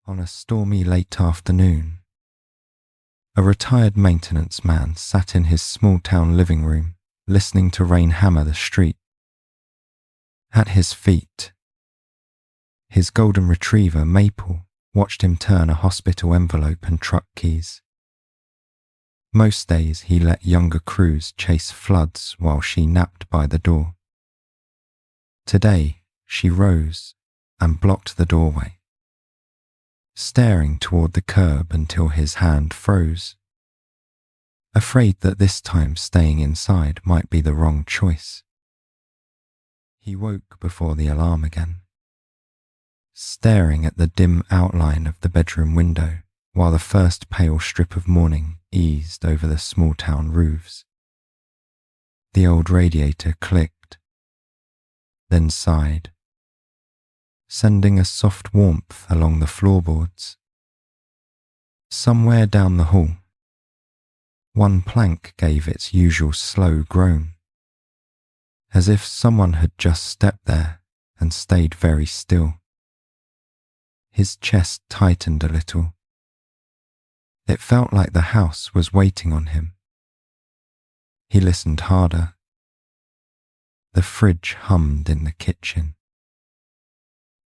On a stormy late afternoon, a retired maintenance man sat in his small-town living room, listening to rain hammer the street. At his feet, his golden retriever, Maple, watched him turn a hospital envelope and truck keys. Most days he let younger crews chase floods while she napped by the door. Today she rose and blocked the doorway, staring toward the curb until his hand froze, afraid that this time staying inside might be the wrong choice. He woke before the alarm again, staring at the dim outline of the bedroom window while the first pale strip of morning eased over the small-town roofs. The old radiator clicked, then sighed, sending a soft warmth along the floorboards. Somewhere down the hall, one plank gave its usual slow groan, as if someone had just stepped there and stayed very still. His chest tightened a little. It felt like the house was waiting on him. He listened harder. The fridge hummed in the kitchen.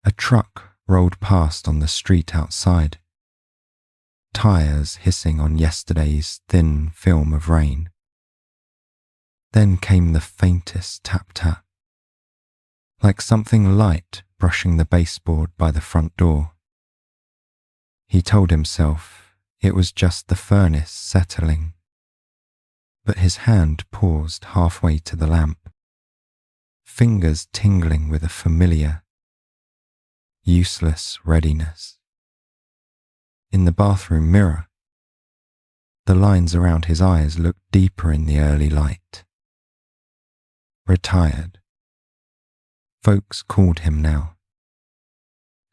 A truck rolled past on the street outside, tires hissing on yesterday's thin film of rain. Then came the faintest tap-tap, like something light brushing the baseboard by the front door. He told himself it was just the furnace settling, but his hand paused halfway to the lamp, fingers tingling with a familiar, useless readiness. In the bathroom mirror, the lines around his eyes looked deeper in the early light. Retired. Folks called him now,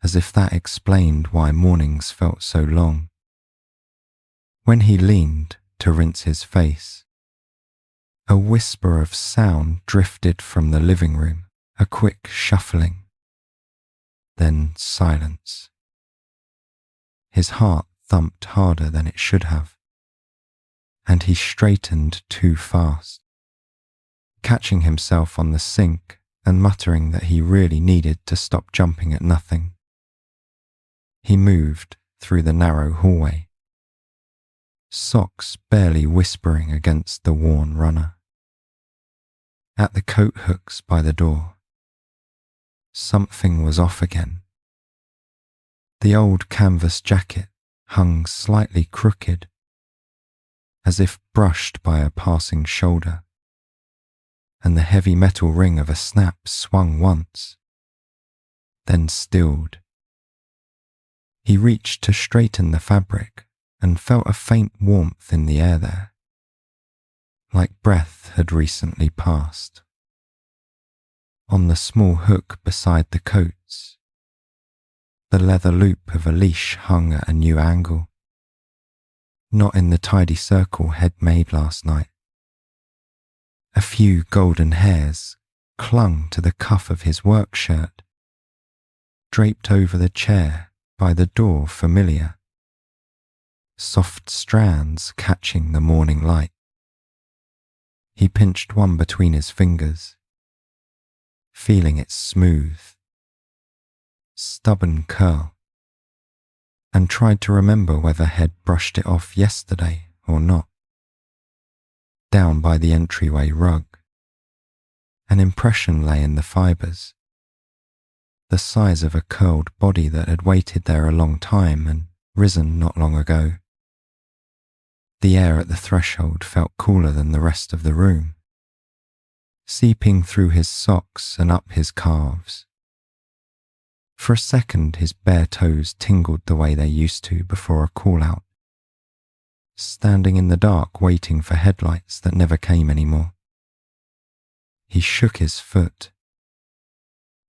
as if that explained why mornings felt so long. When he leaned to rinse his face, a whisper of sound drifted from the living room, a quick shuffling, then silence. His heart thumped harder than it should have, and he straightened too fast, catching himself on the sink and muttering that he really needed to stop jumping at nothing. He moved through the narrow hallway, socks barely whispering against the worn runner. At the coat hooks by the door, something was off again. The old canvas jacket hung slightly crooked, as if brushed by a passing shoulder, and the heavy metal ring of a snap swung once, then stilled. He reached to straighten the fabric and felt a faint warmth in the air there, like breath had recently passed. On the small hook beside the coats, the leather loop of a leash hung at a new angle, not in the tidy circle Head made last night. A few golden hairs clung to the cuff of his work shirt, draped over the chair by the door familiar, soft strands catching the morning light. He pinched one between his fingers, feeling its smooth, stubborn curl, and tried to remember whether Head brushed it off yesterday or not. Down by the entryway rug, an impression lay in the fibres, the size of a curled body that had waited there a long time and risen not long ago. The air at the threshold felt cooler than the rest of the room, seeping through his socks and up his calves. For a second his bare toes tingled the way they used to before a call-out, standing in the dark waiting for headlights that never came anymore. He shook his foot,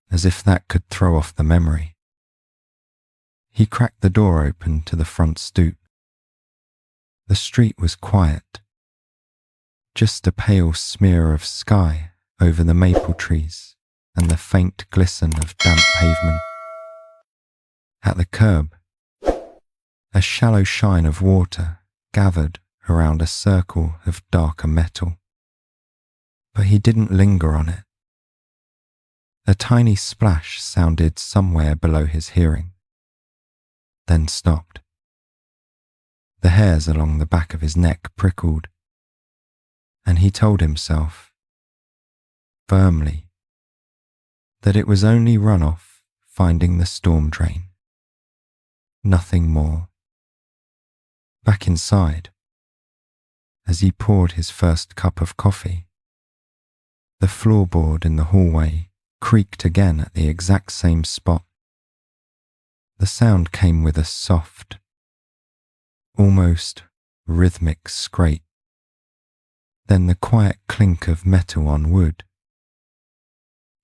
as if that could throw off the memory. He cracked the door open to the front stoop. The street was quiet, just a pale smear of sky over the maple trees and the faint glisten of damp pavement. At the curb, A shallow shine of water gathered around a circle of darker metal, but he didn't linger on it. A tiny splash sounded somewhere below his hearing, then stopped. The hairs along the back of his neck prickled, and he told himself, firmly, that it was only runoff finding the storm drain. Nothing more. Back inside, as he poured his first cup of coffee, the floorboard in the hallway creaked again at the exact same spot. The sound came with a soft, almost rhythmic scrape, then the quiet clink of metal on wood.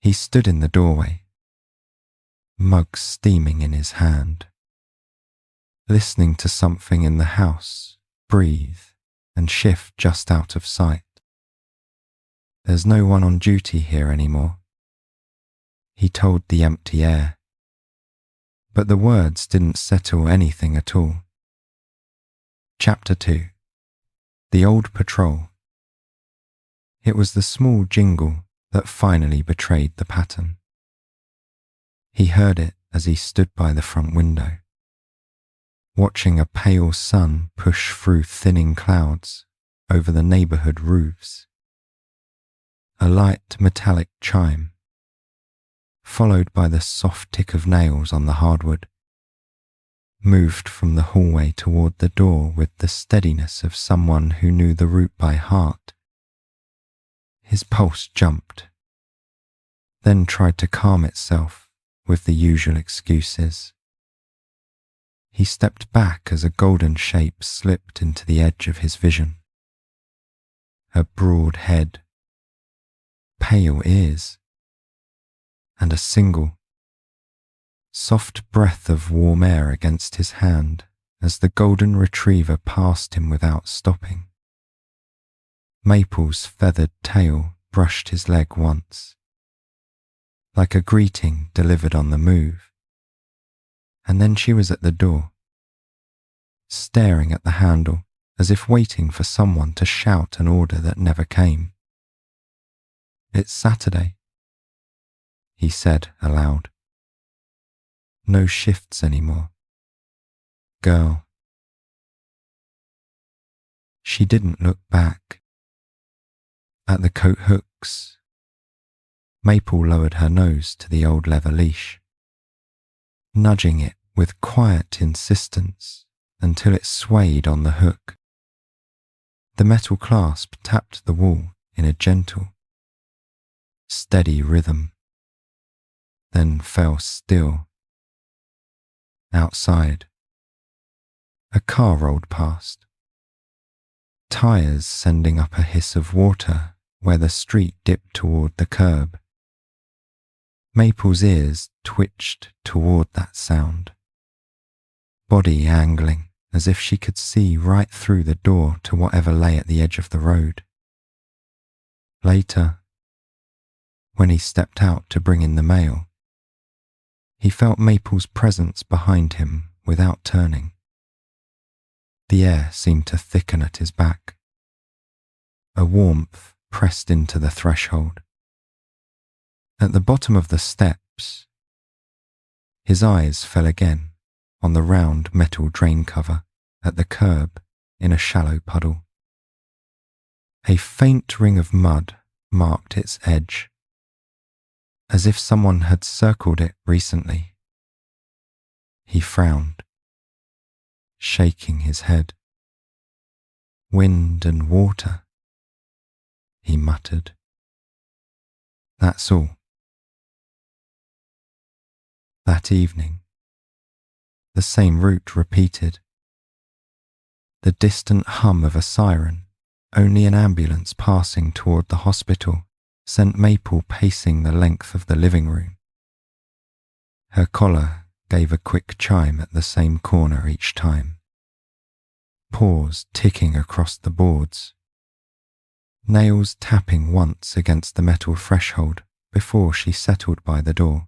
He stood in the doorway, mug steaming in his hand, listening to something in the house breathe and shift just out of sight. There's no one on duty here anymore, he told the empty air, but the words didn't settle anything at all. Chapter 2. The Old Patrol. It was the small jingle that finally betrayed the pattern. He heard it as he stood by the front window, watching a pale sun push through thinning clouds over the neighborhood roofs. A light metallic chime, followed by the soft tick of nails on the hardwood, moved from the hallway toward the door with the steadiness of someone who knew the route by heart. His pulse jumped, then tried to calm itself with the usual excuses. He stepped back as a golden shape slipped into the edge of his vision. A broad head, pale ears, and a single, soft breath of warm air against his hand as the golden retriever passed him without stopping. Maple's feathered tail brushed his leg once, like a greeting delivered on the move, and then she was at the door, staring at the handle as if waiting for someone to shout an order that never came. "It's Saturday," he said aloud. "No shifts anymore. Girl." She didn't look back. At the coat hooks, Maple lowered her nose to the old leather leash, nudging it with quiet insistence until it swayed on the hook. The metal clasp tapped the wall in a gentle, steady rhythm, then fell still. Outside, a car rolled past, tires sending up a hiss of water where the street dipped toward the curb. Maple's ears twitched toward that sound, body angling as if she could see right through the door to whatever lay at the edge of the road. Later, when he stepped out to bring in the mail, he felt Maple's presence behind him without turning. The air seemed to thicken at his back. A warmth pressed into the threshold. At the bottom of the steps, his eyes fell again on the round metal drain cover at the curb in a shallow puddle. A faint ring of mud marked its edge, as if someone had circled it recently. He frowned, shaking his head. "Wind and water," he muttered. "That's all." That evening, the same route repeated. The distant hum of a siren, only an ambulance passing toward the hospital, sent Maple pacing the length of the living room. Her collar gave a quick chime at the same corner each time. Paws ticking across the boards. Nails tapping once against the metal threshold before she settled by the door.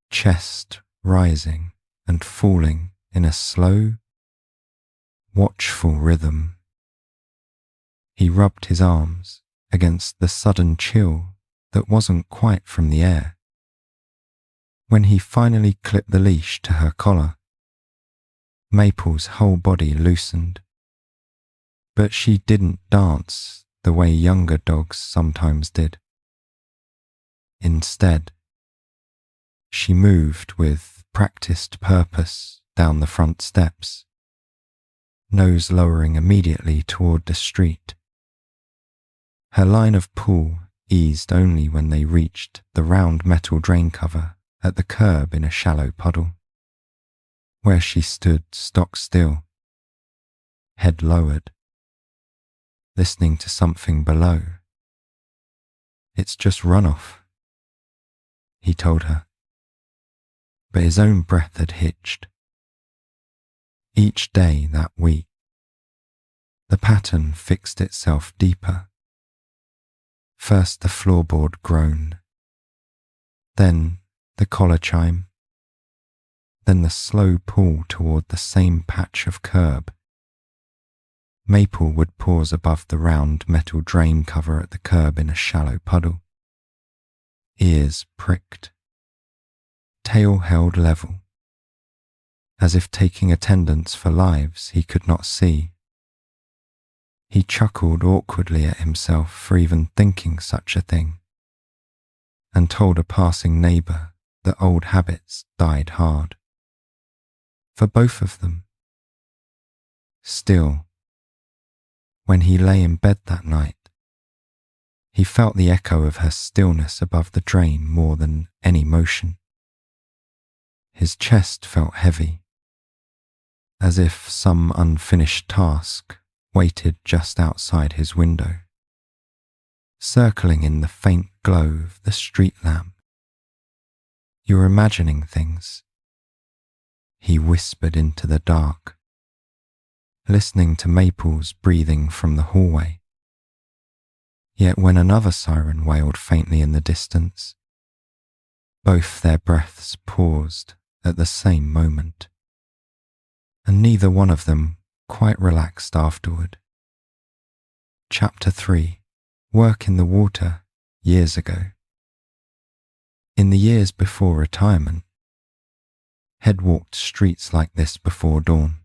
Chest rising and falling in a slow, watchful rhythm. He rubbed his arms against the sudden chill that wasn't quite from the air. When he finally clipped the leash to her collar, Maple's whole body loosened, but she didn't dance the way younger dogs sometimes did. Instead, she moved with practiced purpose down the front steps, nose lowering immediately toward the street. Her line of pull eased only when they reached the round metal drain cover at the curb in a shallow puddle, where she stood stock still, head lowered, listening to something below. "It's just runoff," he told her, but his own breath had hitched. Each day that week, the pattern fixed itself deeper. First the floorboard groan, then the collar chime, then the slow pull toward the same patch of curb. Maple would pause above the round metal drain cover at the curb in a shallow puddle, ears pricked, tail held level, as if taking attendance for lives he could not see. He chuckled awkwardly at himself for even thinking such a thing, and told a passing neighbour that old habits died hard. For both of them. Still, when he lay in bed that night, he felt the echo of her stillness above the drain more than any motion. His chest felt heavy, as if some unfinished task waited just outside his window, circling in the faint glow of the street lamp. "You're imagining things," he whispered into the dark, listening to Maple's breathing from the hallway. Yet when another siren wailed faintly in the distance, both their breaths paused at the same moment, and neither one of them quite relaxed afterward. Chapter 3. Work in the water years ago. In the years before retirement, Head walked streets like this before dawn,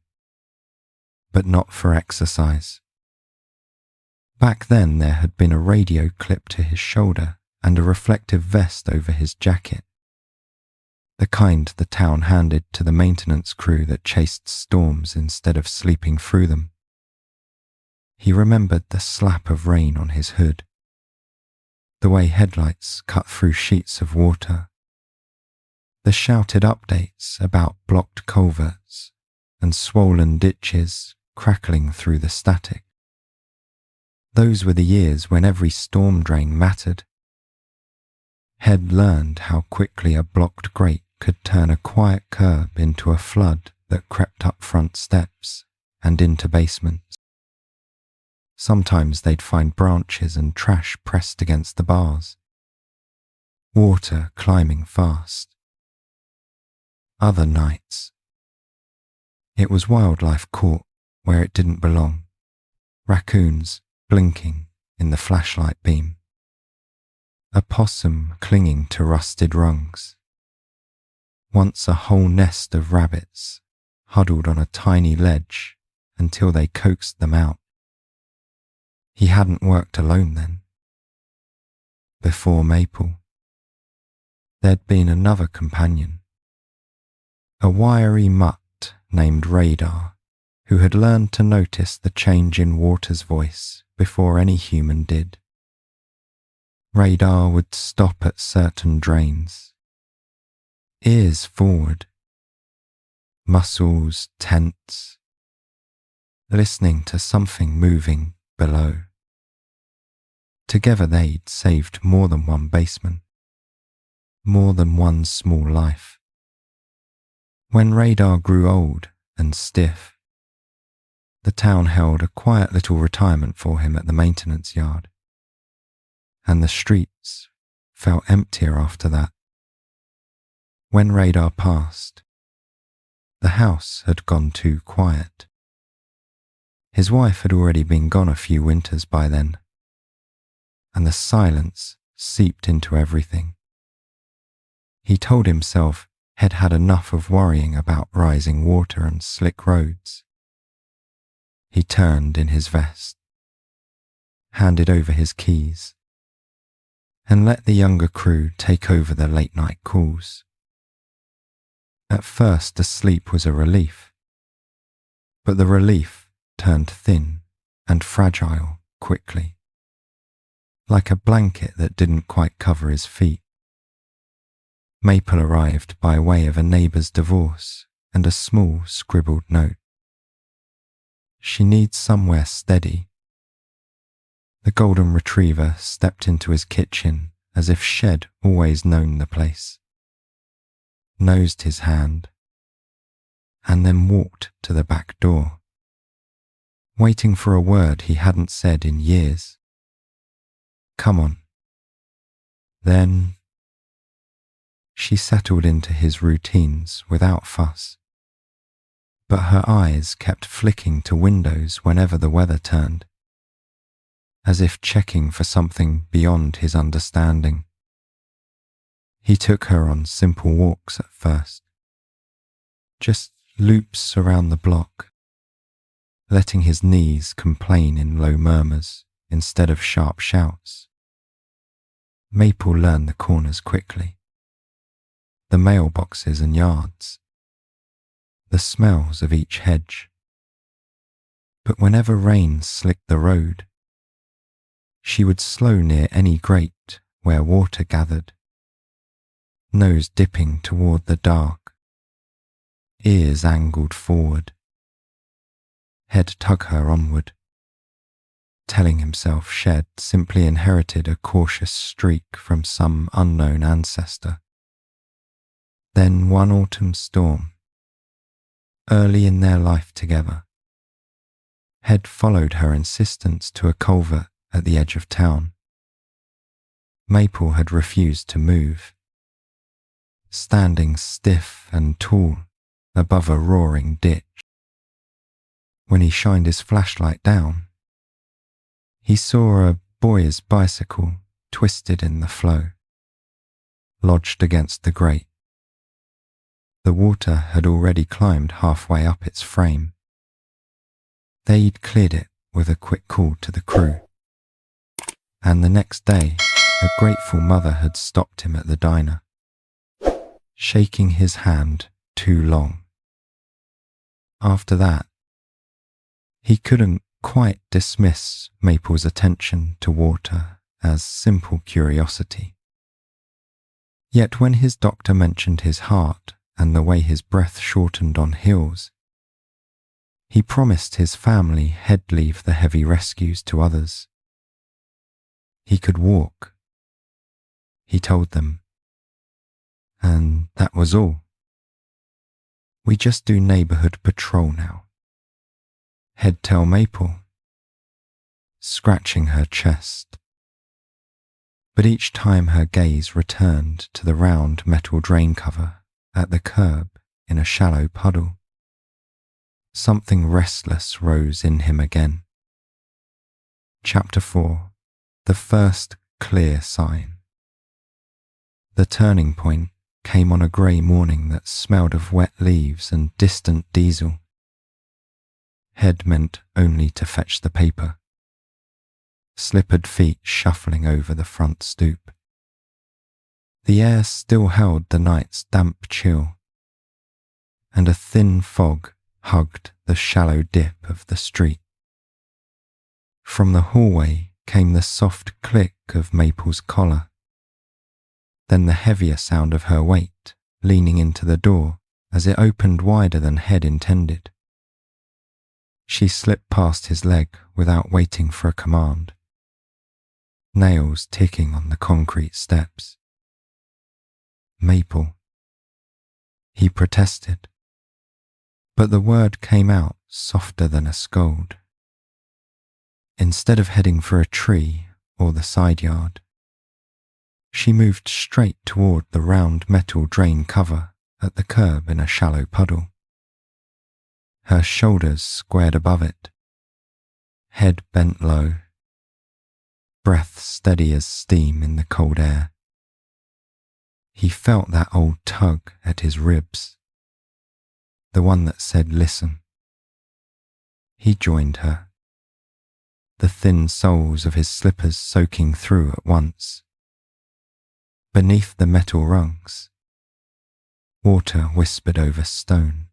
but not for exercise. Back then there had been a radio clipped to his shoulder and a reflective vest over his jacket, the kind the town handed to the maintenance crew that chased storms instead of sleeping through them. He remembered the slap of rain on his hood, the way headlights cut through sheets of water, the shouted updates about blocked culverts and swollen ditches crackling through the static. Those were the years when every storm drain mattered. Head learned how quickly a blocked grate could turn a quiet curb into a flood that crept up front steps and into basements. Sometimes they'd find branches and trash pressed against the bars, water climbing fast. Other nights, it was wildlife caught where it didn't belong, raccoons blinking in the flashlight beam, a possum clinging to rusted rungs, once a whole nest of rabbits huddled on a tiny ledge until they coaxed them out. He hadn't worked alone then. Before Maple, there'd been another companion, a wiry mutt named Radar, who had learned to notice the change in water's voice before any human did. Radar would stop at certain drains, ears forward, muscles tense, listening to something moving below. Together they'd saved more than one basement, more than one small life. When Radar grew old and stiff, the town held a quiet little retirement for him at the maintenance yard, and the streets felt emptier after that. When Radar passed, The house had gone too quiet. His wife had already been gone a few winters by then, and the silence seeped into everything. He told himself he'd had enough of worrying about rising water and slick roads. He turned in his vest, handed over his keys, and let the younger crew take over the late-night calls. At first, the sleep was a relief, but the relief turned thin and fragile quickly, like a blanket that didn't quite cover his feet. Maple arrived by way of a neighbour's divorce and a small scribbled note. She needs somewhere steady. The golden retriever stepped into his kitchen as if Shed always known the place, nosed his hand, and then walked to the back door, waiting for a word he hadn't said in years. Come on. Then she settled into his routines without fuss, but her eyes kept flicking to windows whenever the weather turned, as if checking for something beyond his understanding. He took her on simple walks at first, just loops around the block, letting his knees complain in low murmurs instead of sharp shouts. Maple learned the corners quickly, the mailboxes and yards, the smells of each hedge. But whenever rain slicked the road, she would slow near any grate where water gathered, nose dipping toward the dark, ears angled forward, head tug her onward, telling himself Shed simply inherited a cautious streak from some unknown ancestor. Then one autumn storm, early in their life together, Head followed her insistence to a culvert at the edge of town. Maple had refused to move, standing stiff and tall above a roaring ditch. When he shined his flashlight down, he saw a boy's bicycle twisted in the flow, lodged against the grate. The water had already climbed halfway up its frame. They'd cleared it with a quick call to the crew, and the next day a grateful mother had stopped him at the diner, shaking his hand too long. After that, he couldn't quite dismiss Maple's attention to water as simple curiosity. Yet when his doctor mentioned his heart and the way his breath shortened on hills, he promised his family he'd leave the heavy rescues to others. He could walk, he told them, and that was all. We just do neighbourhood patrol now. He'd tell Maple, scratching her chest. But each time her gaze returned to the round metal drain cover at the curb in a shallow puddle, something restless rose in him again. Chapter 4. The First Clear Sign. The turning point came on a grey morning that smelled of wet leaves and distant diesel. Head meant only to fetch the paper, slippered feet shuffling over the front stoop. The air still held the night's damp chill, and a thin fog hugged the shallow dip of the street. From the hallway came the soft click of Maple's collar, then the heavier sound of her weight leaning into the door as it opened wider than Head intended. She slipped past his leg without waiting for a command, nails ticking on the concrete steps. Maple, he protested, but the word came out softer than a scold. Instead of heading for a tree or the side yard, she moved straight toward the round metal drain cover at the curb in a shallow puddle. her shoulders squared above it, head bent low, breath steady as steam in the cold air. He felt that old tug at his ribs, the one that said listen. He joined her, the thin soles of his slippers soaking through at once. Beneath the metal rungs, water whispered over stone,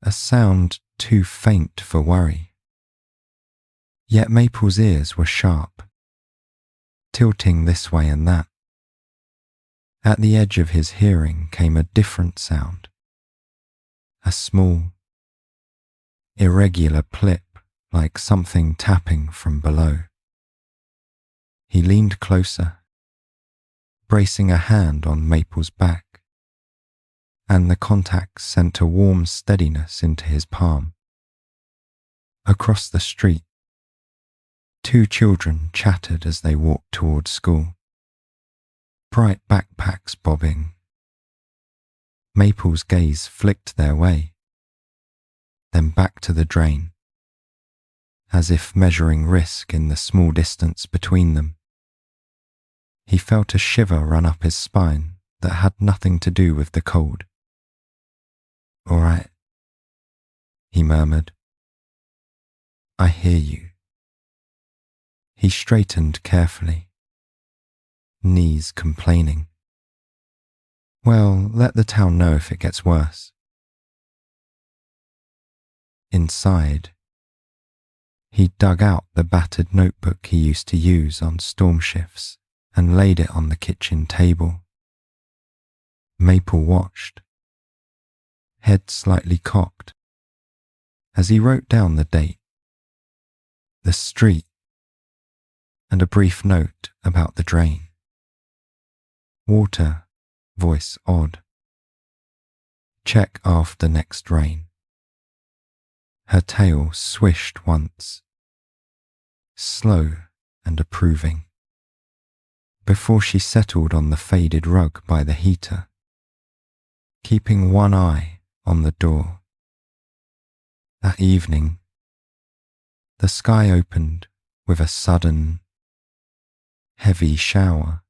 a sound too faint for worry. Yet Maple's ears were sharp, tilting this way and that. At the edge of his hearing came a different sound, a small, irregular plip like something tapping from below. He leaned closer, bracing a hand on Maple's back, and the contact sent a warm steadiness into his palm. Across the street, 2 children chattered as they walked toward school, bright backpacks bobbing. Maple's gaze flicked their way, then back to the drain, as if measuring risk in the small distance between them. He felt a shiver run up his spine that had nothing to do with the cold. "All right," he murmured. "I hear you." He straightened carefully, knees complaining. "Well, let the town know if it gets worse." Inside, he dug out the battered notebook he used to use on storm shifts and laid it on the kitchen table. Maple watched, head slightly cocked, as he wrote down the date, the street, and a brief note about the drain. Water, voice odd. Check after next rain. Her tail swished once, slow and approving, before she settled on the faded rug by the heater, keeping one eye on the door. That evening, the sky opened with a sudden, heavy shower.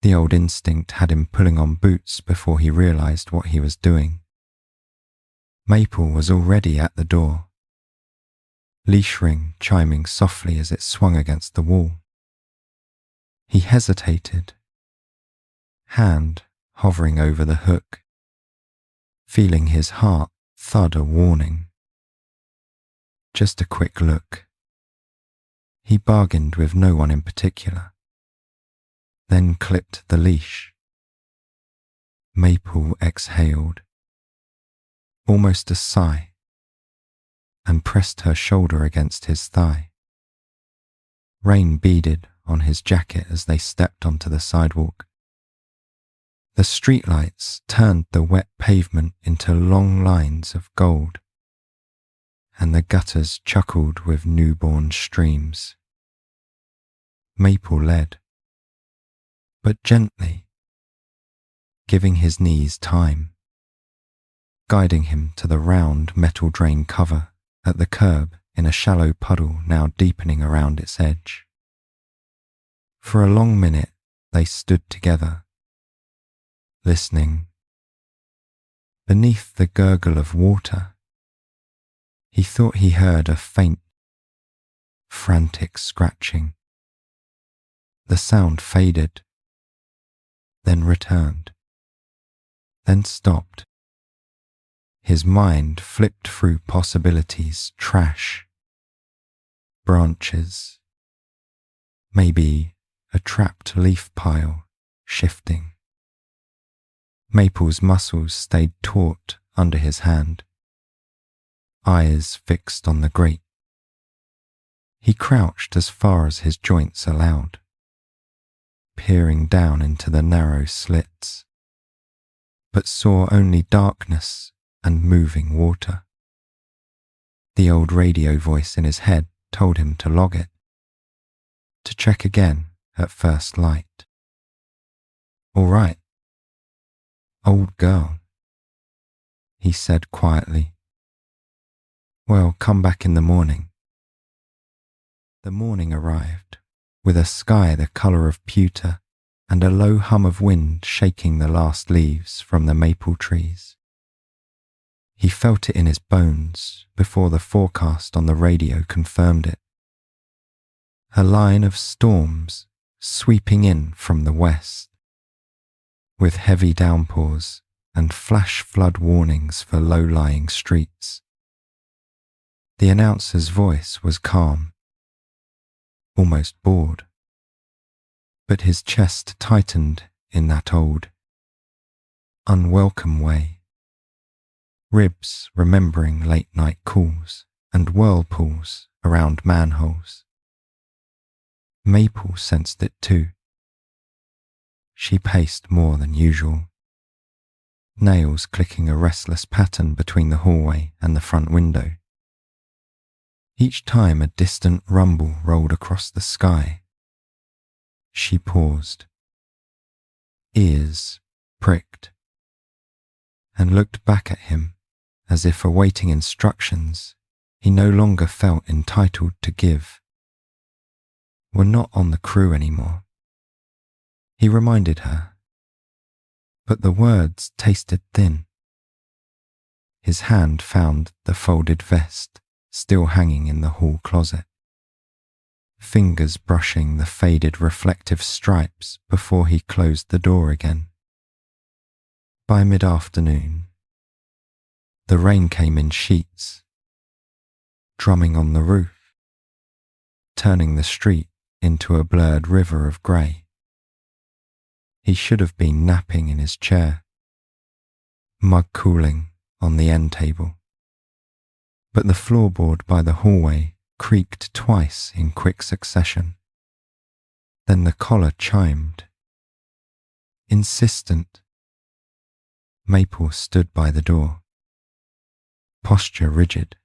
The old instinct had him pulling on boots before he realized what he was doing. Maple was already at the door, leash ring chiming softly as it swung against the wall. He hesitated, hand hovering over the hook, feeling his heart thud a warning. Just a quick look. He bargained with no one in particular, then clipped the leash. Maple exhaled, almost a sigh, and pressed her shoulder against his thigh. Rain beaded on his jacket as they stepped onto the sidewalk. The streetlights turned the wet pavement into long lines of gold, and the gutters chuckled with newborn streams. Maple led, but gently, giving his knees time, guiding him to the round metal drain cover at the curb in a shallow puddle now deepening around its edge. For a long minute they stood together, listening. Beneath the gurgle of water, he thought he heard a faint, frantic scratching. The sound faded, then returned, then stopped. His mind flipped through possibilities: trash, branches, maybe a trapped leaf pile shifting. Maple's muscles stayed taut under his hand, eyes fixed on the grate. He crouched as far as his joints allowed, peering down into the narrow slits, but saw only darkness and moving water. The old radio voice in his head told him to log it, to check again at first light. "All right, old girl." he said quietly. Well, come back in the morning. The morning arrived, with a sky the colour of pewter and a low hum of wind shaking the last leaves from the maple trees. He felt it in his bones before the forecast on the radio confirmed it. A line of storms sweeping in from the west, with heavy downpours and flash flood warnings for low-lying streets. The announcer's voice was calm, almost bored, but his chest tightened in that old, unwelcome way, ribs remembering late-night calls and whirlpools around manholes. Maple sensed it too. She paced more than usual, nails clicking a restless pattern between the hallway and the front window. Each time a distant rumble rolled across the sky, she paused, ears pricked, and looked back at him as if awaiting instructions he no longer felt entitled to give. We're not on the crew anymore, he reminded her, but the words tasted thin. His hand found the folded vest still hanging in the hall closet, fingers brushing the faded reflective stripes before he closed the door again. By mid-afternoon, the rain came in sheets, drumming on the roof, turning the street into a blurred river of grey. He should have been napping in his chair, mug cooling on the end table, but the floorboard by the hallway creaked twice in quick succession. Then the collar chimed. Insistent. Maple stood by the door, posture rigid,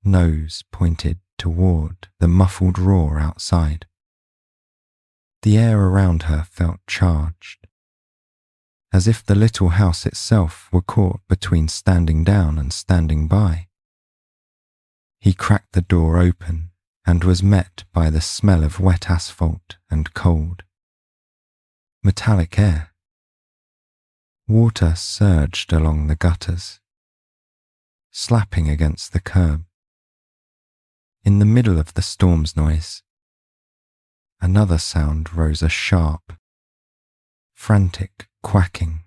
nose pointed toward the muffled roar outside. The air around her felt charged, as if the little house itself were caught between standing down and standing by. He cracked the door open and was met by the smell of wet asphalt and cold, metallic air. Water surged along the gutters, slapping against the curb. In the middle of the storm's noise, another sound rose, a sharp, frantic quacking,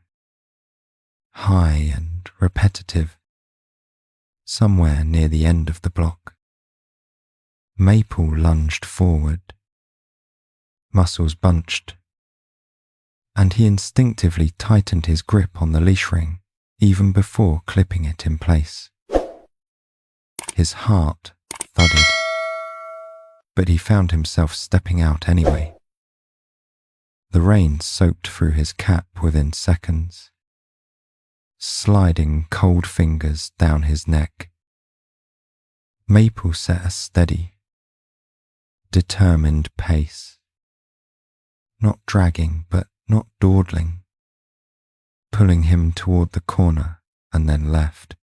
high and repetitive, somewhere near the end of the block. Maple lunged forward, muscles bunched, and he instinctively tightened his grip on the leash ring even before clipping it in place. His heart thudded, but he found himself stepping out anyway. The rain soaked through his cap within seconds, sliding cold fingers down his neck. Maple set a steady, determined pace, not dragging but not dawdling, pulling him toward the corner and then left.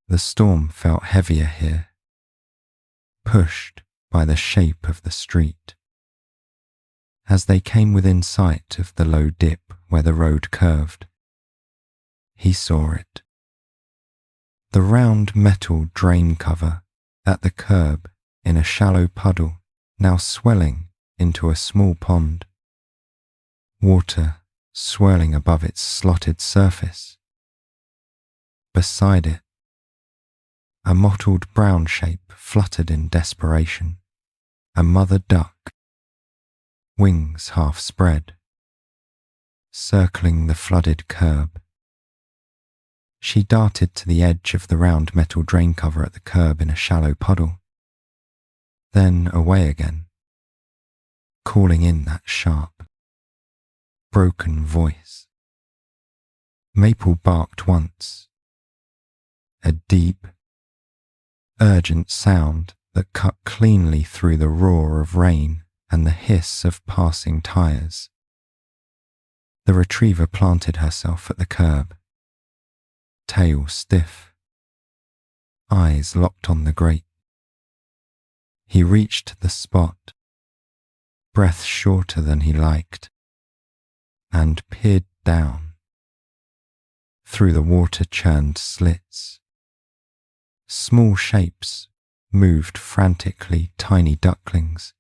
The storm felt heavier here, pushed by the shape of the street. As they came within sight of the low dip where the road curved, he saw it. The round metal drain cover at the curb in a shallow puddle now swelling into a small pond, water swirling above its slotted surface. Beside it, a mottled brown shape fluttered in desperation, a mother duck, wings half spread, circling the flooded curb. She darted to the edge of the round metal drain cover at the curb in a shallow puddle, then away again, calling in that sharp, broken voice. Maple barked once, a deep, urgent sound that cut cleanly through the roar of rain and the hiss of passing tires. The retriever planted herself at the curb, tail stiff, eyes locked on the grate. He reached the spot, breath shorter than he liked, and peered down. Through the water-churned slits, small shapes moved frantically, tiny ducklings,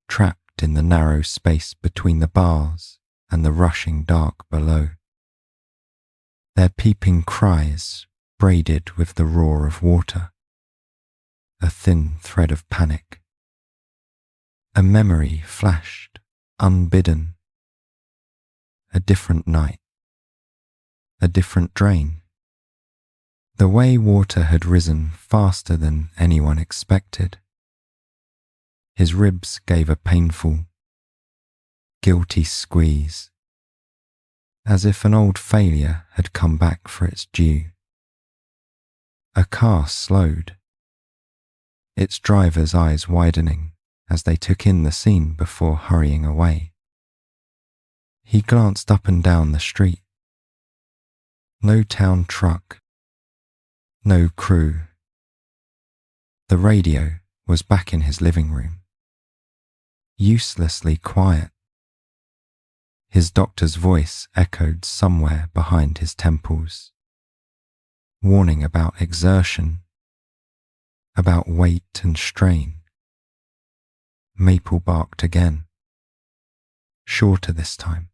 trapped in the narrow space between the bars and the rushing dark below. Their peeping cries braided with the roar of water, a thin thread of panic. A memory flashed, unbidden. A different night, a different drain. The way water had risen faster than anyone expected. His ribs gave a painful, guilty squeeze, as if an old failure had come back for its due. A car slowed, its driver's eyes widening as they took in the scene before hurrying away. He glanced up and down the street. No town truck, no crew. The radio was back in his living room, uselessly quiet. His doctor's voice echoed somewhere behind his temples, warning about exertion, about weight and strain. Maple barked again, shorter this time,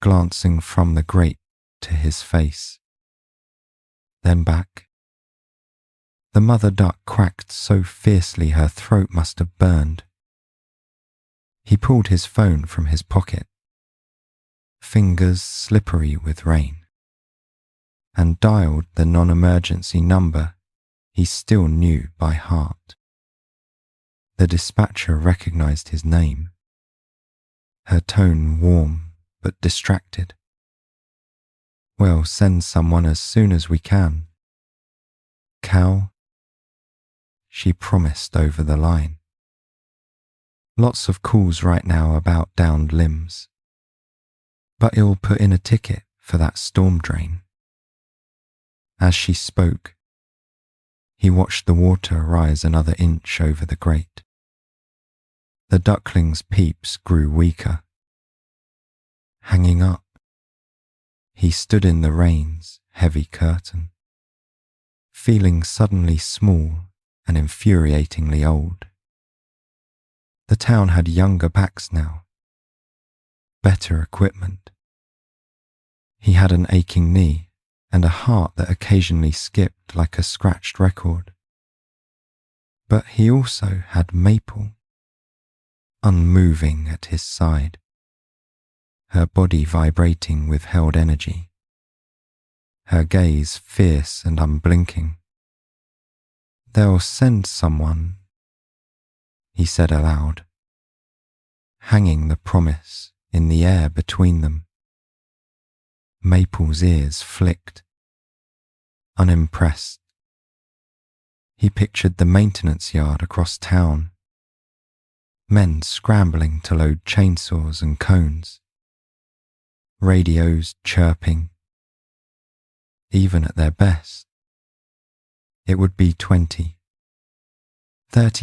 glancing from the grate to his face, then back. The mother duck quacked so fiercely her throat must have burned. He pulled his phone from his pocket, fingers slippery with rain, and dialed the non-emergency number he still knew by heart. The dispatcher recognized his name, her tone warm but distracted. "Well, send someone as soon as we can." "Cal," she promised over the line. "Lots of calls right now about downed limbs, but he'll put in a ticket for that storm drain." As she spoke, he watched the water rise another inch over the grate. The duckling's peeps grew weaker. Hanging up, he stood in the rain's heavy curtain, feeling suddenly small and infuriatingly old. The town had younger backs now, better equipment. He had an aching knee and a heart that occasionally skipped like a scratched record. But he also had Maple, unmoving at his side, her body vibrating with held energy, her gaze fierce and unblinking. "They'll send someone," he said aloud, hanging the promise in the air between them. Maple's ears flicked. Unimpressed, he pictured the maintenance yard across town, men scrambling to load chainsaws and cones, radios chirping. Even at their best, it would be 30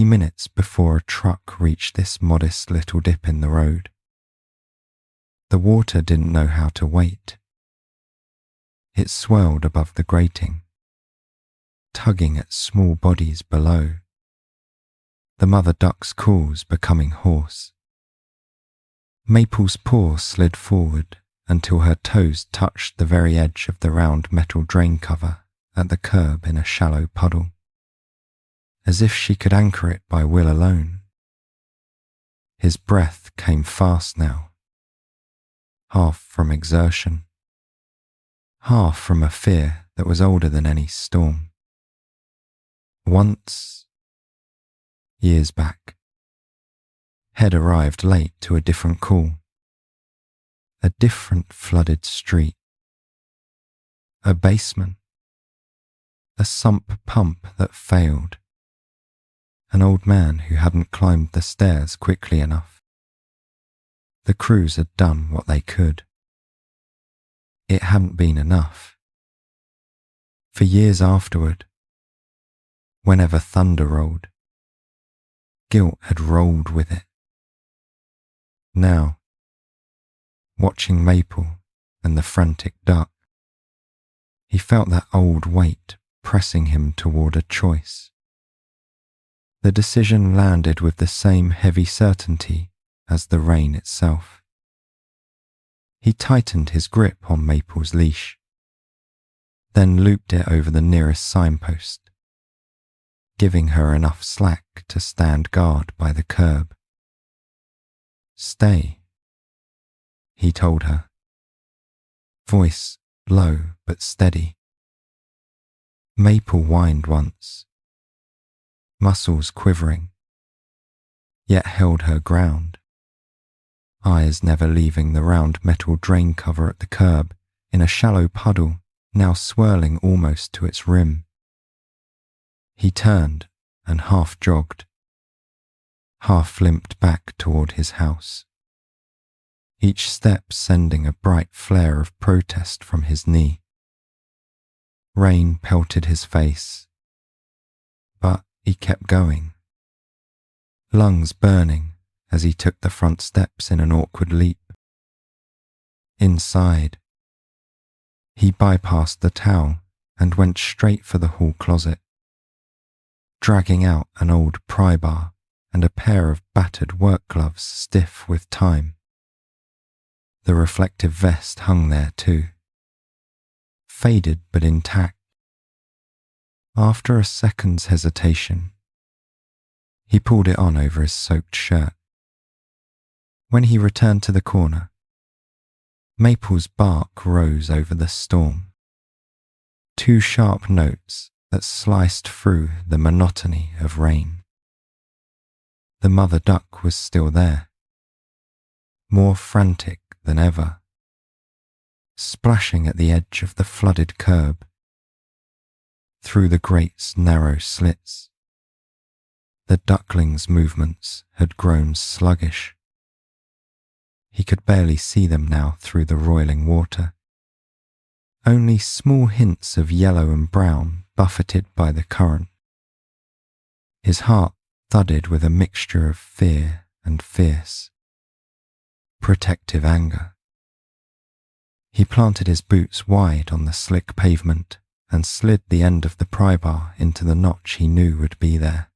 minutes before a truck reached this modest little dip in the road. The water didn't know how to wait. It swirled above the grating, tugging at small bodies below, the mother duck's calls becoming hoarse. Maple's paw slid forward until her toes touched the very edge of the round metal drain cover at the curb in a shallow puddle, as if she could anchor it by will alone. His breath came fast now, half from exertion, half from a fear that was older than any storm. Once, years back, had arrived late to a different call, a different flooded street, a basement, a sump pump that failed, an old man who hadn't climbed the stairs quickly enough. The crews had done what they could. It hadn't been enough. For years afterward, whenever thunder rolled, guilt had rolled with it. Now, watching Maple and the frantic duck, he felt that old weight pressing him toward a choice. The decision landed with the same heavy certainty as the rain itself. He tightened his grip on Maple's leash, then looped it over the nearest signpost, giving her enough slack to stand guard by the curb. "Stay," he told her, voice low but steady. Maple whined once, muscles quivering, yet held her ground, eyes never leaving the round metal drain cover at the curb in a shallow puddle now swirling almost to its rim. He turned and half jogged, half limped back toward his house, each step sending a bright flare of protest from his knee. Rain pelted his face, but he kept going, lungs burning as he took the front steps in an awkward leap. Inside, he bypassed the towel and went straight for the hall closet, dragging out an old pry bar and a pair of battered work gloves stiff with time. The reflective vest hung there too, faded but intact. After a second's hesitation, he pulled it on over his soaked shirt. When he returned to the corner, Maple's bark rose over the storm, two sharp notes that sliced through the monotony of rain. The mother duck was still there, more frantic than ever, splashing at the edge of the flooded curb. Through the grate's narrow slits, the duckling's movements had grown sluggish. He could barely see them now through the roiling water, only small hints of yellow and brown buffeted by the current. His heart thudded with a mixture of fear and fierce, protective anger. He planted his boots wide on the slick pavement and slid the end of the pry bar into the notch he knew would be there.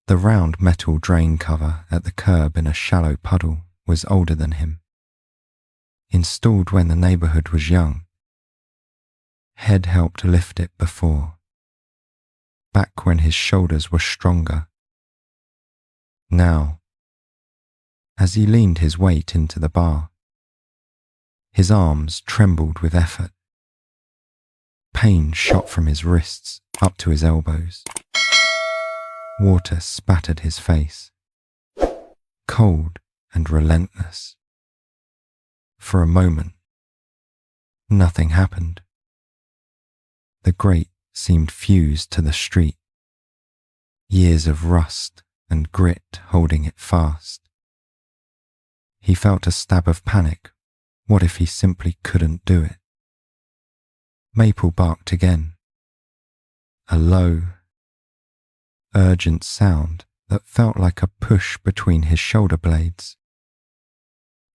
The round metal drain cover at the curb in a shallow puddle was older than him, installed when the neighborhood was young. Head helped lift it before, back when his shoulders were stronger. Now, as he leaned his weight into the bar, his arms trembled with effort. Pain shot from his wrists up to his elbows. Water spattered his face, cold and relentless. For a moment, nothing happened. The grate seemed fused to the street, years of rust and grit holding it fast. He felt a stab of panic. What if he simply couldn't do it? Maple barked again, a low, urgent sound that felt like a push between his shoulder blades.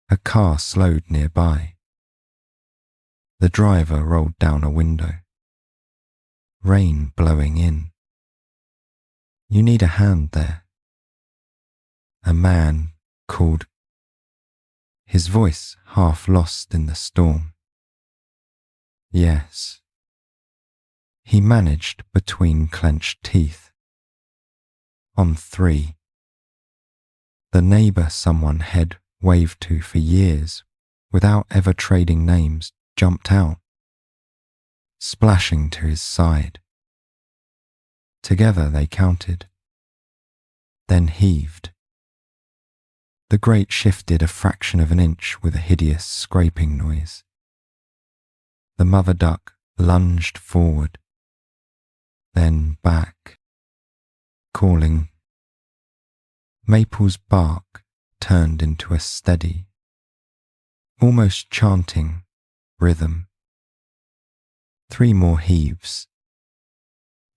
A car slowed nearby. The driver rolled down a window, rain blowing in. "You need a hand there." A man called, his voice half lost in the storm. Yes. He managed between clenched teeth. On 3. The neighbor someone had waved to for years without ever trading names jumped out, splashing to his side. Together they counted, then heaved. The grate shifted a fraction of an inch with a hideous scraping noise. The mother duck lunged forward, then back, calling. Maple's bark turned into a steady, almost chanting rhythm. 3 more heaves,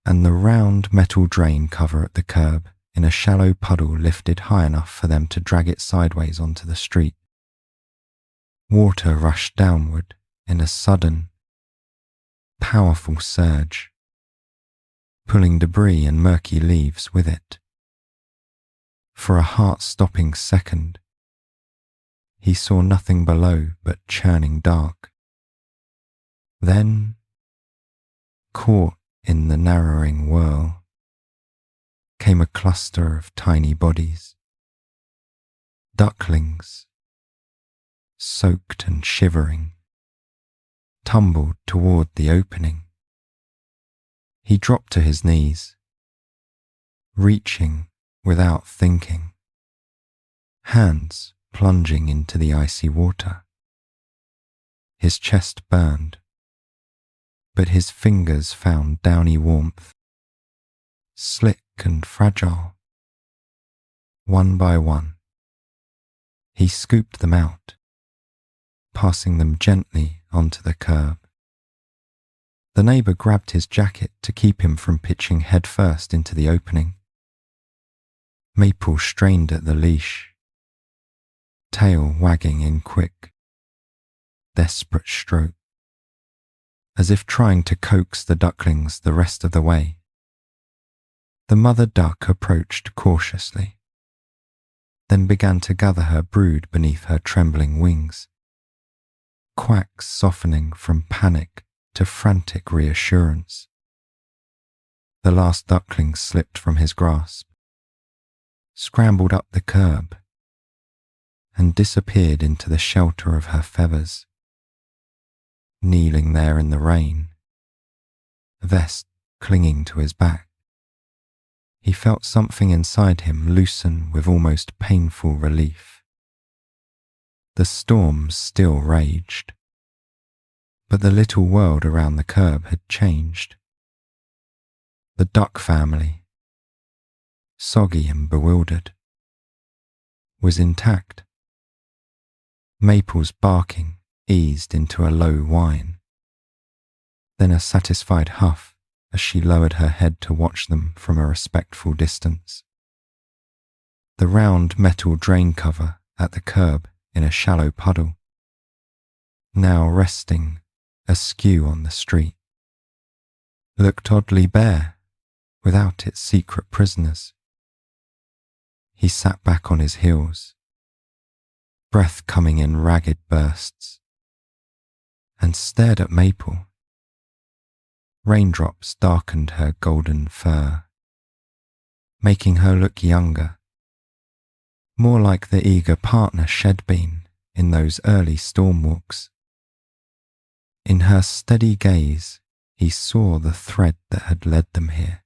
and the round metal drain cover at the curb in a shallow puddle lifted high enough for them to drag it sideways onto the street. Water rushed downward in a sudden, powerful surge, pulling debris and murky leaves with it. For a heart-stopping second, he saw nothing below but churning dark. Then, caught in the narrowing whirl, came a cluster of tiny bodies. Ducklings, soaked and shivering, tumbled toward the opening. He dropped to his knees, reaching without thinking, hands plunging into the icy water. His chest burned, but his fingers found downy warmth, slick and fragile. One by one, he scooped them out, passing them gently onto the curb. The neighbour grabbed his jacket to keep him from pitching headfirst into the opening. Maple strained at the leash, tail wagging in quick, desperate stroke, as if trying to coax the ducklings the rest of the way. The mother duck approached cautiously, then began to gather her brood beneath her trembling wings, quacks softening from panic to frantic reassurance. The last duckling slipped from his grasp, scrambled up the curb, and disappeared into the shelter of her feathers. Kneeling there in the rain, vest clinging to his back, he felt something inside him loosen with almost painful relief. The storm still raged, but the little world around the curb had changed. The duck family, soggy and bewildered, was intact. Maple's barking eased into a low whine, then a satisfied huff as she lowered her head to watch them from a respectful distance. The round metal drain cover at the curb in a shallow puddle, now resting askew on the street, looked oddly bare without its secret prisoners. He sat back on his heels, breath coming in ragged bursts, and stared at Maple. Raindrops darkened her golden fur, making her look younger, more like the eager partner she'd been in those early storm walks. In her steady gaze, he saw the thread that had led them here.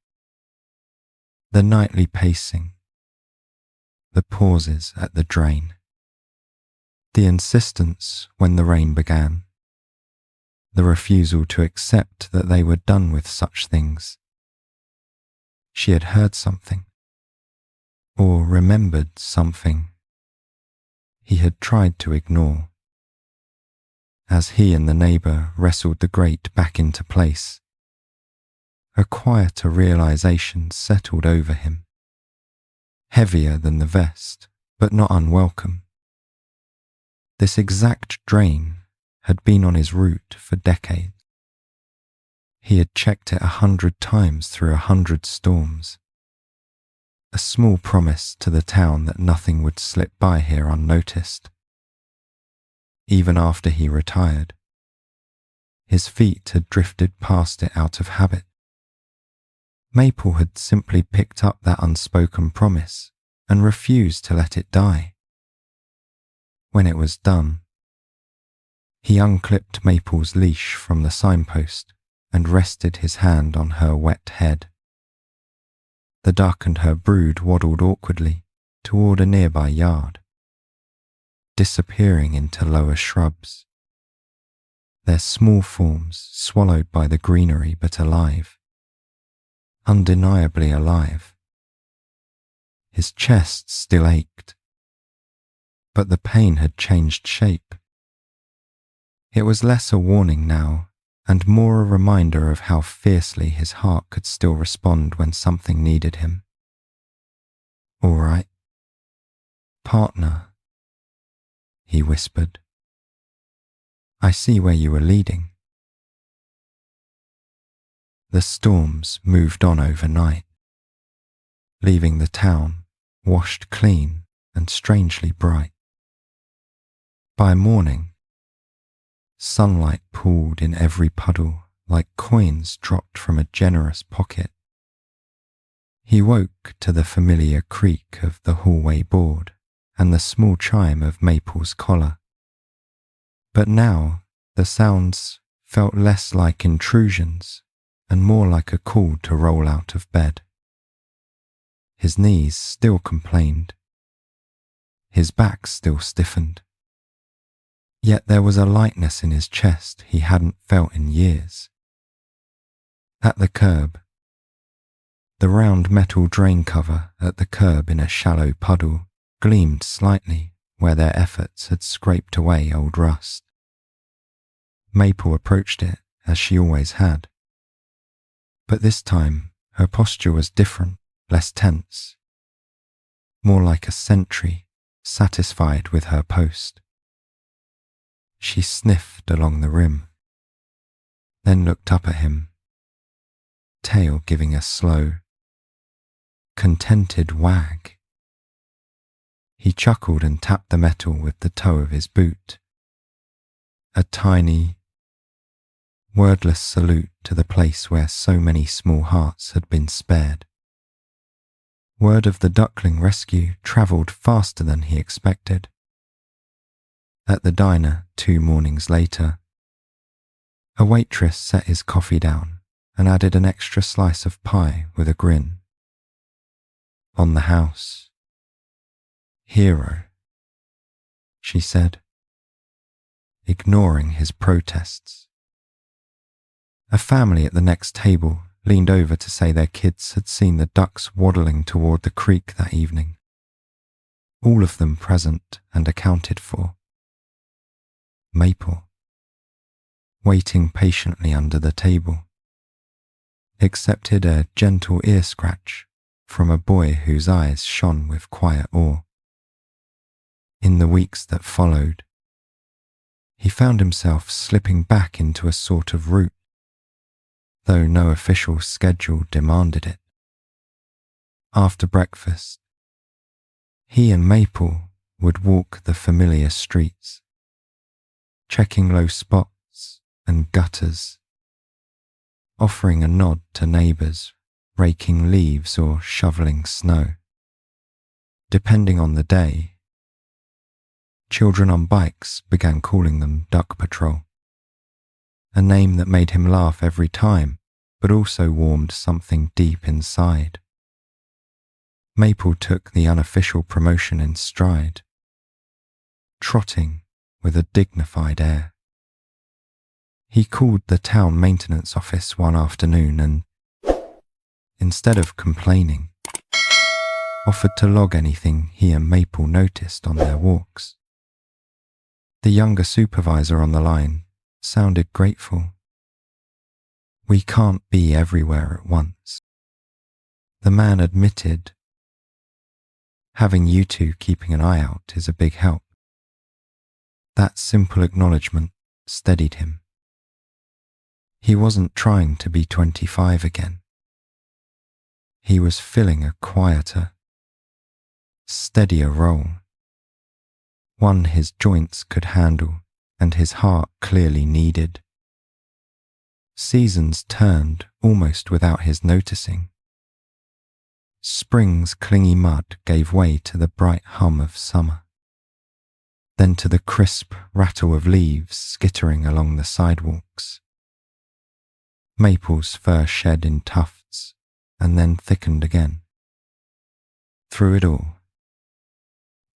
The nightly pacing, the pauses at the drain, the insistence when the rain began, the refusal to accept that they were done with such things. She had heard something, or remembered something he had tried to ignore. As he and the neighbour wrestled the grate back into place, a quieter realization settled over him, heavier than the vest, but not unwelcome. This exact drain had been on his route for decades. He had checked it 100 times through 100 storms, a small promise to the town that nothing would slip by here unnoticed. Even after he retired, his feet had drifted past it out of habit. Maple had simply picked up that unspoken promise and refused to let it die. When it was done, he unclipped Maple's leash from the signpost and rested his hand on her wet head. The duck and her brood waddled awkwardly toward a nearby yard, disappearing into lower shrubs, their small forms swallowed by the greenery but alive, undeniably alive. His chest still ached, but the pain had changed shape. It was less a warning now and more a reminder of how fiercely his heart could still respond when something needed him. "All right, partner," he whispered. "I see where you were leading." The storms moved on overnight, leaving the town washed clean and strangely bright. By morning, sunlight pooled in every puddle like coins dropped from a generous pocket. He woke to the familiar creak of the hallway board and the small chime of Maple's collar. But now the sounds felt less like intrusions and more like a call to roll out of bed. His knees still complained. His back still stiffened. Yet there was a lightness in his chest he hadn't felt in years. At the curb, the round metal drain cover at the curb in a shallow puddle gleamed slightly where their efforts had scraped away old rust. Maple approached it as she always had. But this time her posture was different, less tense, more like a sentry satisfied with her post. She sniffed along the rim, then looked up at him, tail giving a slow, contented wag. He chuckled and tapped the metal with the toe of his boot. A tiny, wordless salute to the place where so many small hearts had been spared. Word of the duckling rescue travelled faster than he expected. At the diner 2 mornings later, a waitress set his coffee down and added an extra slice of pie with a grin. On the house. "Hero," she said, ignoring his protests. A family at the next table leaned over to say their kids had seen the ducks waddling toward the creek that evening. All of them present and accounted for. Maple, waiting patiently under the table, accepted a gentle ear scratch from a boy whose eyes shone with quiet awe. In the weeks that followed, he found himself slipping back into a sort of route, though no official schedule demanded it. After breakfast, he and Maple would walk the familiar streets, checking low spots and gutters, offering a nod to neighbours raking leaves or shoveling snow. Depending on the day, children on bikes began calling them Duck Patrol, a name that made him laugh every time, but also warmed something deep inside. Maple took the unofficial promotion in stride, trotting with a dignified air. He called the town maintenance office one afternoon and, instead of complaining, offered to log anything he and Maple noticed on their walks. The younger supervisor on the line sounded grateful. "We can't be everywhere at once," the man admitted. "Having you two keeping an eye out is a big help." That simple acknowledgement steadied him. He wasn't trying to be 25 again. He was filling a quieter, steadier role, one his joints could handle and his heart clearly needed. Seasons turned almost without his noticing. Spring's clingy mud gave way to the bright hum of summer, then to the crisp rattle of leaves skittering along the sidewalks. Maple's fur shed in tufts and then thickened again. Through it all,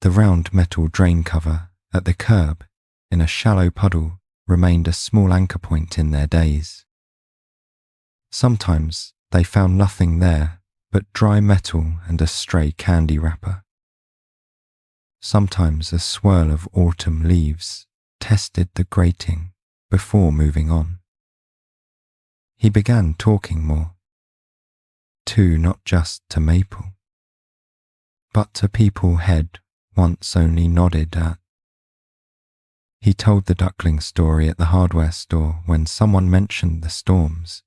the round metal drain cover at the curb in a shallow puddle remained a small anchor point in their days. Sometimes they found nothing there but dry metal and a stray candy wrapper. Sometimes a swirl of autumn leaves tested the grating before moving on. He began talking more, too, not just to Maple, but to people Head once only nodded at. He told the duckling story at the hardware store when someone mentioned the storms,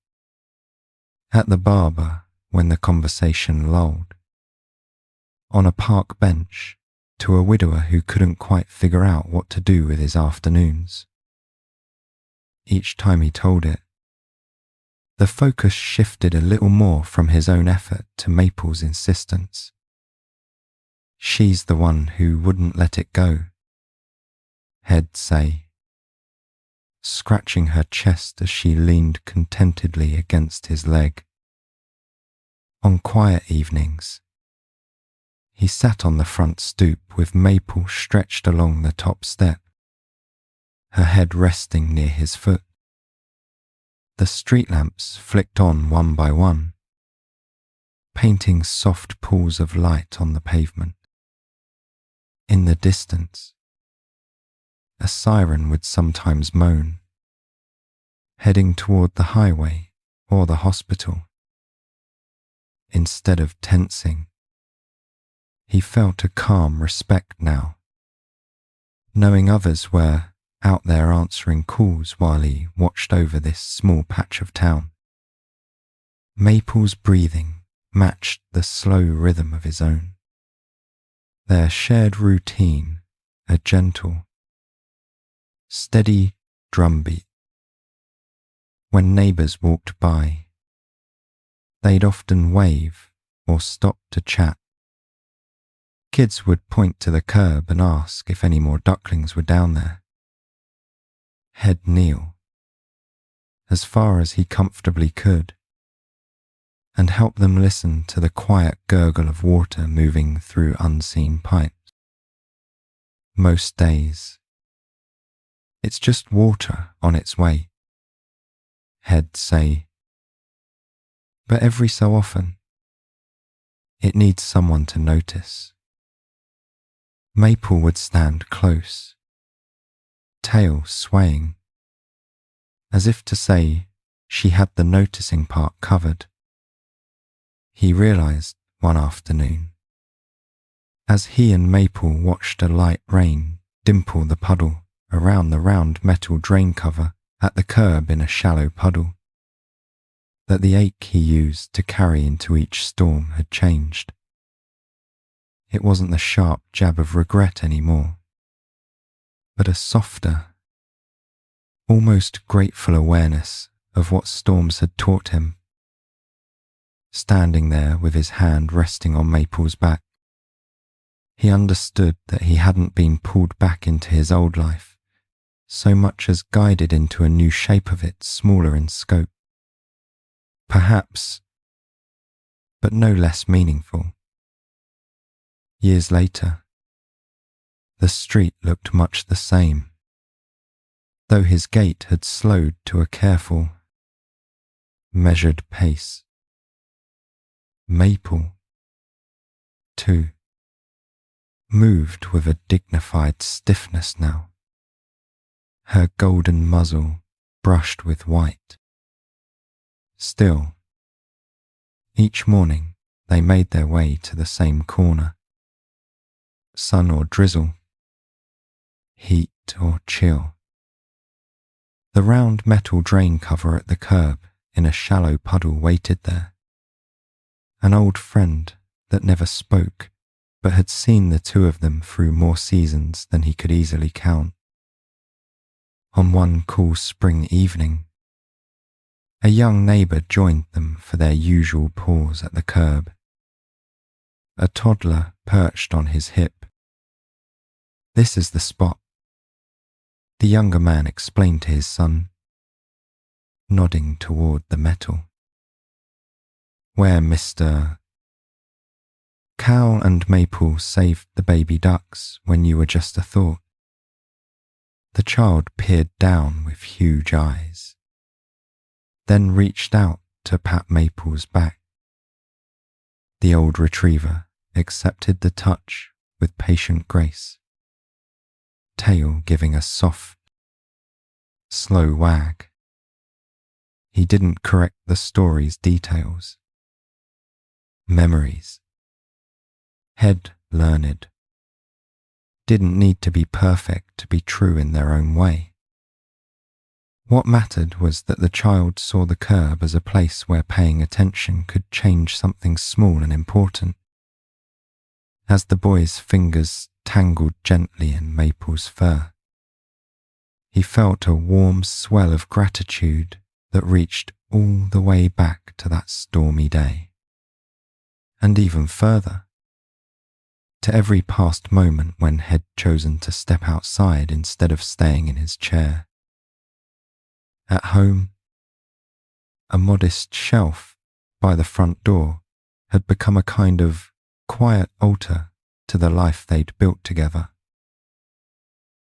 at the barber when the conversation lulled, on a park bench to a widower who couldn't quite figure out what to do with his afternoons. Each time he told it, the focus shifted a little more from his own effort to Maple's insistence. She's the one who wouldn't let it go, He'd say, scratching her chest as she leaned contentedly against his leg. On quiet evenings, he sat on the front stoop with Maple stretched along the top step, her head resting near his foot. The street lamps flicked on one by one, painting soft pools of light on the pavement. In the distance, a siren would sometimes moan, heading toward the highway or the hospital. Instead of tensing, he felt a calm respect now, knowing others were out there answering calls while he watched over this small patch of town. Maple's breathing matched the slow rhythm of his own, their shared routine a gentle, steady drumbeat. When neighbours walked by, they'd often wave or stop to chat. Kids would point to the curb and ask if any more ducklings were down there. He'd kneel, as far as he comfortably could, and help them listen to the quiet gurgle of water moving through unseen pipes. Most days, it's just water on its way, He'd say, but every so often, it needs someone to notice. Maple would stand close, tail swaying, as if to say she had the noticing part covered. He realized one afternoon, as he and Maple watched a light rain dimple the puddle around the round metal drain cover at the curb in a shallow puddle, that the ache he used to carry into each storm had changed. It wasn't the sharp jab of regret anymore, but a softer, almost grateful awareness of what storms had taught him. Standing there with his hand resting on Maple's back, he understood that he hadn't been pulled back into his old life so much as guided into a new shape of it, smaller in scope. Perhaps, but no less meaningful. Years later, the street looked much the same, though his gait had slowed to a careful, measured pace. Maple, too, moved with a dignified stiffness now, her golden muzzle brushed with white. Still, each morning they made their way to the same corner. Sun or drizzle, heat or chill. The round metal drain cover at the curb in a shallow puddle waited there. An old friend that never spoke, but had seen the two of them through more seasons than he could easily count. On one cool spring evening, a young neighbour joined them for their usual pause at the curb. A toddler perched on his hip. "This is the spot," the younger man explained to his son, nodding toward the metal. "Where Mr. Cal and Maple saved the baby ducks when you were just a thought." The child peered down with huge eyes, then reached out to pat Maple's back. The old retriever accepted the touch with patient grace, tail giving a soft, slow wag. He didn't correct the story's details. Memories, head learned, didn't need to be perfect to be true in their own way. What mattered was that the child saw the curb as a place where paying attention could change something small and important. As the boy's fingers tangled gently in Maple's fur, he felt a warm swell of gratitude that reached all the way back to that stormy day. And even further, to every past moment when he'd chosen to step outside instead of staying in his chair. At home, a modest shelf by the front door had become a kind of quiet altar to the life they'd built together.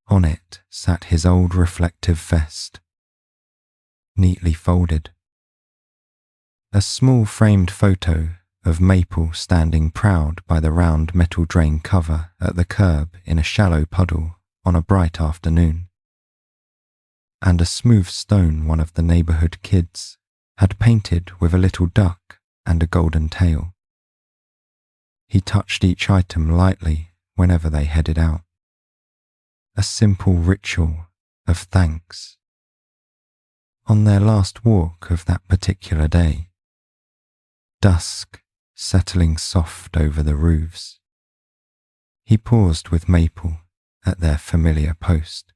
On it sat his old reflective vest, neatly folded. A small framed photo of Maple standing proud by the round metal drain cover at the curb in a shallow puddle on a bright afternoon. And a smooth stone one of the neighbourhood kids had painted with a little duck and a golden tail. He touched each item lightly whenever they headed out. A simple ritual of thanks. On their last walk of that particular day, dusk settling soft over the roofs, he paused with Maple at their familiar post.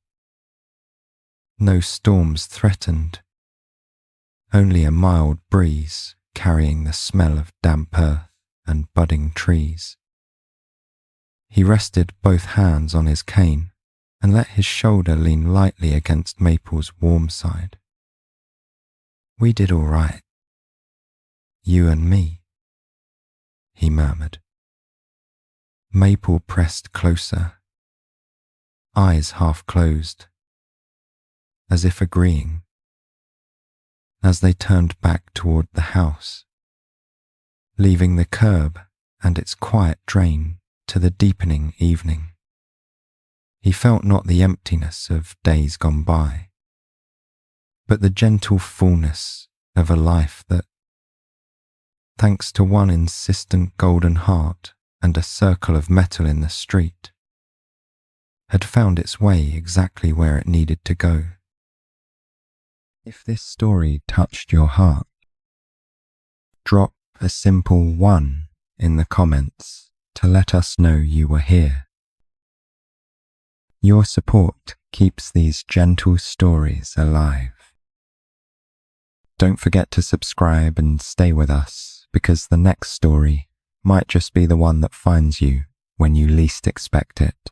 No storms threatened, only a mild breeze carrying the smell of damp earth and budding trees. He rested both hands on his cane and let his shoulder lean lightly against Maple's warm side. "We did all right, you and me," he murmured. Maple pressed closer, eyes half closed, as if agreeing. As they turned back toward the house, leaving the curb and its quiet drain to the deepening evening, he felt not the emptiness of days gone by, but the gentle fullness of a life that, thanks to one insistent golden heart and a circle of metal in the street, had found its way exactly where it needed to go. If this story touched your heart, drop a simple 1 in the comments to let us know you were here. Your support keeps these gentle stories alive. Don't forget to subscribe and stay with us, because the next story might just be the one that finds you when you least expect it.